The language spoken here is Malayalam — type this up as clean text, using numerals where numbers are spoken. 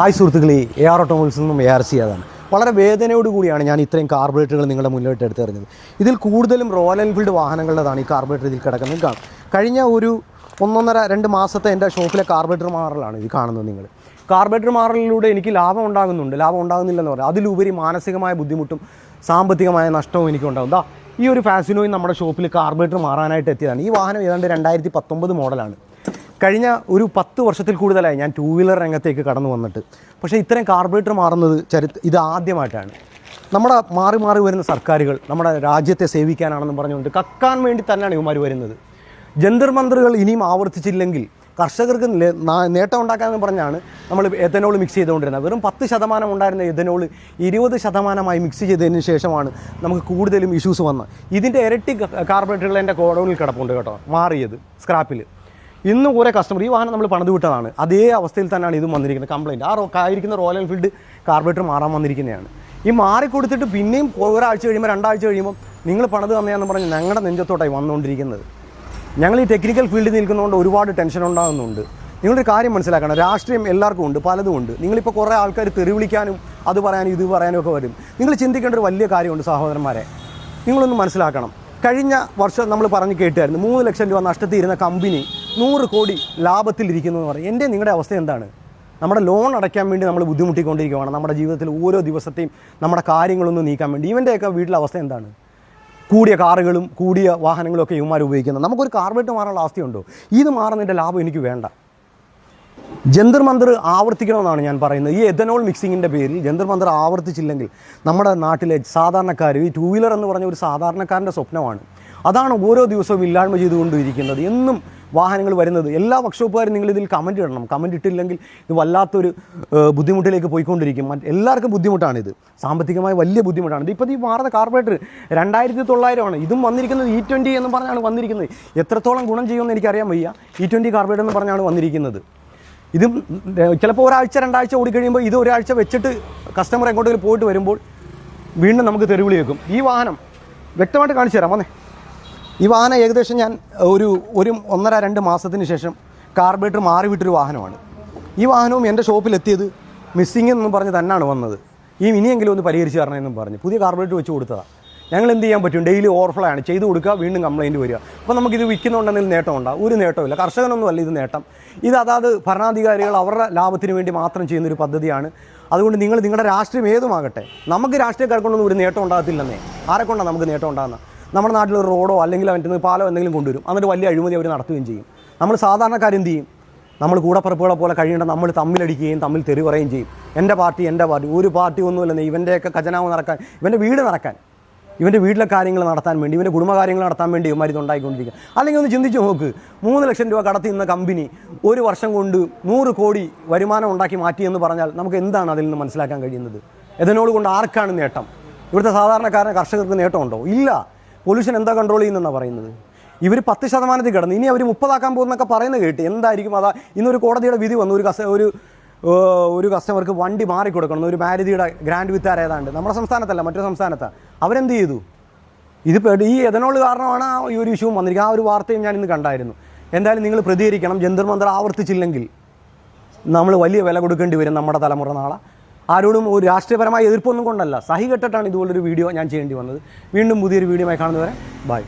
ഹായ് സുഹൃത്തുക്കളെ, AR ഓട്ടോമൊബൈൽസിൽ നിന്നും ARC അതാണ്. വളരെ വേദനയോടുകൂടിയാണ് ഞാൻ ഇത്രയും കാർബറേറ്ററുകൾ നിങ്ങളുടെ മുന്നിലോട്ട് എടുത്തെറിഞ്ഞത്. ഇതിൽ കൂടുതലും റോയൽ എൻഫീൽഡ് വാഹനങ്ങളുടേതാണ് ഈ കാർബറേറ്റർ ഇതിൽ കിടക്കുന്നത്. കാണും കഴിഞ്ഞ ഒരു 1.5-2 മാസത്തെ എൻ്റെ ഷോപ്പിലെ കാർബറേറ്റർ മാറലാണ് ഇത് കാണുന്നത്. നിങ്ങൾ കാർബറേറ്റർ മാറലിലൂടെ എനിക്ക് ലാഭം ഉണ്ടാകുന്നില്ലെന്ന് പറയാം. അതിലുപരി മാനസികമായ ബുദ്ധിമുട്ടും സാമ്പത്തികമായ നഷ്ടവും എനിക്കുണ്ടാകും. ഈ ഒരു ഫാസിനോയും നമ്മുടെ ഷോപ്പിൽ കാർബറേറ്റർ മാറാനായിട്ട് എത്തിയതാണ്. ഈ വാഹനം ഏതാണ്ട് 2019 മോഡലാണ്. കഴിഞ്ഞ ഒരു 10 വർഷത്തിൽ കൂടുതലായി ഞാൻ 2 വീലർ രംഗത്തേക്ക് കടന്നു വന്നിട്ട്. പക്ഷേ ഇത്രയും കാർബറേറ്റർ മാറുന്നത് ഇത് ആദ്യമായിട്ടാണ്. നമ്മുടെ മാറി മാറി വരുന്ന സർക്കാരുകൾ നമ്മുടെ രാജ്യത്തെ സേവിക്കാനാണെന്ന് പറഞ്ഞുകൊണ്ട് കക്കാൻ വേണ്ടി തന്നെയാണ് ഇവന്മാർ വരുന്നത്. ജന്തർ മന്ത്രകൾ ഇനിയും ആവർത്തിച്ചില്ലെങ്കിൽ കർഷകർക്ക് നേട്ടം ഉണ്ടാക്കാമെന്ന് പറഞ്ഞാണ് നമ്മൾ എഥനോൾ മിക്സ് ചെയ്തുകൊണ്ടിരുന്നത്. വെറും 10% ഉണ്ടായിരുന്ന എഥനോൾ 20% മിക്സ് ചെയ്തതിന് ശേഷമാണ് നമുക്ക് കൂടുതലും ഇഷ്യൂസ് വന്നത്. ഇതിൻ്റെ ഇരട്ടി കാർബറേറ്ററുകൾ എൻ്റെ ഗോഡൗണിൽ കിടപ്പുണ്ട് കേട്ടോ, മാറിയത് സ്ക്രാപ്പിൽ. ഇന്ന് കുറേ കസ്റ്റമർ ഈ വാഹനം നമ്മൾ പണിത് വിട്ടതാണ്, അതേ അവസ്ഥയിൽ തന്നെയാണ് ഇതും വന്നിരിക്കുന്നത്. കംപ്ലയിൻറ്റ് ആയിരിക്കുന്ന റോയൽ എൻഫീൽഡ് കാർബറേറ്റർ മാറാൻ വന്നിരിക്കുന്നതാണ്. ഈ മാറിക്കൊടുത്തിട്ട് പിന്നെയും ഒരാഴ്ച കഴിയുമ്പോൾ 2 ആഴ്ച കഴിയുമ്പോൾ നിങ്ങൾ പണിത് തന്നെയാണെന്ന് പറഞ്ഞ് ഞങ്ങളുടെ നെഞ്ചത്തോട്ടായി വന്നുകൊണ്ടിരിക്കുന്നത്. ഞങ്ങൾ ഈ ടെക്നിക്കൽ ഫീൽഡിൽ നിൽക്കുന്നതുകൊണ്ട് ഒരുപാട് ടെൻഷൻ ഉണ്ടാകുന്നുണ്ട്. നിങ്ങളൊരു കാര്യം മനസ്സിലാക്കണം, രാഷ്ട്രീയം എല്ലാവർക്കും ഉണ്ട്, പലതും ഉണ്ട്. നിങ്ങളിപ്പോൾ കുറേ ആൾക്കാർ തെറി വിളിക്കാനും അത് പറയാനും ഇത് പറയാനും ഒക്കെ വരും. നിങ്ങൾ ചിന്തിക്കേണ്ട ഒരു വലിയ കാര്യമുണ്ട് സഹോദരന്മാരെ, നിങ്ങളൊന്ന് മനസ്സിലാക്കണം. കഴിഞ്ഞ വർഷം നമ്മൾ പറഞ്ഞ് കേട്ടായിരുന്നു 3 ലക്ഷം രൂപ നഷ്ടത്തിൽ ഇരുന്ന കമ്പനി 100 കോടി ലാഭത്തിലിരിക്കുന്നു എന്ന് പറയും. എൻ്റെ നിങ്ങളുടെ അവസ്ഥ എന്താണ്? നമ്മുടെ ലോൺ അടയ്ക്കാൻ വേണ്ടി നമ്മൾ ബുദ്ധിമുട്ടിക്കൊണ്ടിരിക്കുകയാണ്. നമ്മുടെ ജീവിതത്തിൽ ഓരോ ദിവസത്തെയും നമ്മുടെ കാര്യങ്ങളൊന്നും നീക്കാൻ വേണ്ടി. ഇവൻ്റെയൊക്കെ വീട്ടിലെ അവസ്ഥ എന്താണ്? കൂടിയ കാറുകളും കൂടിയ വാഹനങ്ങളും ഒക്കെ ഇവന്മാർ ഉപയോഗിക്കുന്നത്. നമുക്കൊരു കാർബറേറ്റർ മാറാനുള്ള അവസ്ഥയുണ്ടോ? ഇത് മാറുന്നതിൻ്റെ ലാഭം എനിക്ക് വേണ്ട. ജന്തർ മന്ദർ ആവർത്തിക്കണമെന്നാണ് ഞാൻ പറയുന്നത്. ഈ എഥനോൾ മിക്സിങ്ങിൻ്റെ പേരിൽ ജന്തർ മന്ദർ ആവർത്തിച്ചില്ലെങ്കിൽ നമ്മുടെ നാട്ടിലെ സാധാരണക്കാർ, ഈ 2 വീലർ എന്ന് പറഞ്ഞ ഒരു സാധാരണക്കാരൻ്റെ സ്വപ്നമാണ്. അതാണ് ഓരോ ദിവസവും ഇല്ലായ്മ ചെയ്തുകൊണ്ടിരിക്കുന്നത്. എന്നും വാഹനങ്ങൾ വരുന്നത്. എല്ലാ വർക്ക്ഷോപ്പുകാരും നിങ്ങളിതിൽ കമൻറ്റ് ഇടണം. കമൻറ്റ് ഇട്ടില്ലെങ്കിൽ ഇത് വല്ലാത്തൊരു ബുദ്ധിമുട്ടിലേക്ക് പോയിക്കൊണ്ടിരിക്കും. എല്ലാവർക്കും ബുദ്ധിമുട്ടാണിത്, സാമ്പത്തികമായി വലിയ ബുദ്ധിമുട്ടാണ്. ഇപ്പോൾ ഈ മാറുന്ന കാർബറേറ്റർ 2900 ഇതും വന്നിരിക്കുന്നത് E20 എന്ന് പറഞ്ഞാണ് വന്നിരിക്കുന്നത്. എത്രത്തോളം ഗുണം ചെയ്യുമെന്ന് എനിക്കറിയാൻ വയ്യ. E20 കാർബറേറ്റർ എന്ന് പറഞ്ഞാണ് വന്നിരിക്കുന്നത്. ഇതും ചിലപ്പോൾ 1-2 ആഴ്ച ഓടിക്കഴിയുമ്പോൾ ഇത് ഒരാഴ്ച വെച്ചിട്ട് കസ്റ്റമർ എങ്ങോട്ടെങ്കിലും പോയിട്ട് വരുമ്പോൾ വീണ്ടും നമുക്ക് തെരുവിളി വെക്കും. ഈ വാഹനം വ്യക്തമായിട്ട് കാണിച്ചു തരാം. വന്നേ, ഈ വാഹനം ഏകദേശം ഞാൻ ഒരു 1.5-2 മാസത്തിന് ശേഷം കാർബറേറ്റർ മാറിവിട്ടൊരു വാഹനമാണ്. ഈ വാഹനവും എൻ്റെ ഷോപ്പിലെത്തിയത് മിസ്സിങ് എന്ന് പറഞ്ഞ് തന്നെയാണ് വന്നത്. ഇനിയെങ്കിലും ഒന്ന് പരിഹരിച്ച് തരണമെന്നും പറഞ്ഞ് പുതിയ കാർബറേറ്റർ വെച്ച് കൊടുത്തതാണ്. ഞങ്ങൾ എന്ത് ചെയ്യാൻ പറ്റും? ഡെയിലി ഓവർഫ്ലോ ആണ് ചെയ്ത് കൊടുക്കുക, വീണ്ടും കംപ്ലയിൻറ്റ് വരിക. അപ്പോൾ നമുക്കിത് വിൽക്കുന്നുണ്ടെങ്കിൽ നേട്ടം ഉണ്ടാകും? ഒരു നേട്ടമില്ല. കർഷകനൊന്നുമല്ല ഇത് നേട്ടം. ഇത് അതാത് ഭരണാധികാരികൾ അവരുടെ ലാഭത്തിന് വേണ്ടി മാത്രം ചെയ്യുന്നൊരു പദ്ധതിയാണ്. അതുകൊണ്ട് നിങ്ങളുടെ രാഷ്ട്രീയം ഏതുമാകട്ടെ, നമുക്ക് രാഷ്ട്രീയക്കാർക്കൊണ്ടൊന്നും ഒരു നേട്ടം ഉണ്ടാകത്തില്ലെന്നേ. ആരെക്കൊണ്ടാണ് നമുക്ക് നേട്ടം ഉണ്ടാകുന്നത്? നമ്മുടെ നാട്ടിലൊരു റോഡോ അല്ലെങ്കിൽ മറ്റൊന്ന് പാലോ എന്തെങ്കിലും കൊണ്ടുവരും, എന്നിട്ട് വലിയ അഴിമതി അവർ നടത്തുകയും ചെയ്യും. നമ്മൾ സാധാരണക്കാരെന്ത് ചെയ്യും? നമ്മൾ കൂടപ്പറപ്പുകളെ പോലെ കഴിയേണ്ട നമ്മൾ തമ്മിലടിക്കുകയും തമ്മിൽ തെറി പറയുകയും ചെയ്യും. എൻ്റെ പാർട്ടി ഒരു പാർട്ടി ഒന്നുമില്ലെന്നേ. ഇവൻ്റെയൊക്കെ ഖജനാവ് നടക്കാൻ, ഇവൻ്റെ വീട് നടക്കാൻ, ഇവൻ്റെ വീട്ടിലെ കാര്യങ്ങൾ നടത്താൻ വേണ്ടി, ഇവൻ്റെ കുടുംബകാര്യങ്ങൾ നടത്താൻ വേണ്ടി ഇവന്മാർ ഉണ്ടായിക്കൊണ്ടിരിക്കുക. അല്ലെങ്കിൽ ഒന്ന് ചിന്തിച്ച് നോക്ക്, 3 ലക്ഷം രൂപ കടത്തി നിന്ന കമ്പനി 1 വർഷം കൊണ്ട് 100 കോടി വരുമാനം ഉണ്ടാക്കി മാറ്റിയെന്ന് പറഞ്ഞാൽ നമുക്ക് എന്താണ് അതിൽ നിന്ന് മനസ്സിലാക്കാൻ കഴിയുന്നത്? എഥനോൾ കൊണ്ട് ആർക്കാണ് നേട്ടം? ഇവിടുത്തെ സാധാരണക്കാരൻ കർഷകർക്ക് നേട്ടമുണ്ടോ? ഇല്ല. പൊല്യൂഷൻ എന്താ കൺട്രോൾ ചെയ്യുന്നതെന്നാണ് പറയുന്നത്. ഇവർ 10% കിടന്നു, ഇനി അവർ 30 പോകുന്നൊക്കെ പറയുന്നത് കേട്ട്. എന്തായിരിക്കും അതാ? ഇന്നൊരു കോടതിയുടെ വിധി വന്നു, ഒരു കസ്റ്റമർക്ക് വണ്ടി മാറിക്കൊടുക്കണം. ഒരു മാരുതിയുടെ ഗ്രാൻഡ് വിത്താർ ഏതാണ്ട് നമ്മുടെ സംസ്ഥാനത്തല്ല, മറ്റൊരു സംസ്ഥാനത്താണ്. അവരെന്ത് ചെയ്തു? ഈ എഥനോൾ കാരണമാണ് ഈ ഒരു ഇഷ്യൂ വന്നിരിക്കുക. ആ ഒരു വാർത്തയും ഞാൻ ഇന്ന് കണ്ടായിരുന്നു. എന്തായാലും നിങ്ങൾ പ്രതികരിക്കണം. ജന്തർ മന്ദർ ആവർത്തിച്ചില്ലെങ്കിൽ നമ്മൾ വലിയ വില കൊടുക്കേണ്ടി വരും നമ്മുടെ തലമുറ നാളെ. ആരോടും ഒരു രാഷ്ട്രീയപരമായ എതിർപ്പൊന്നും കൊണ്ടല്ല, സഹി കെട്ടിട്ടാണ് ഇതുപോലൊരു വീഡിയോ ഞാൻ ചെയ്യേണ്ടി വന്നത്. വീണ്ടും പുതിയൊരു വീഡിയോയുമായി കാണുന്നവരെ ബൈ.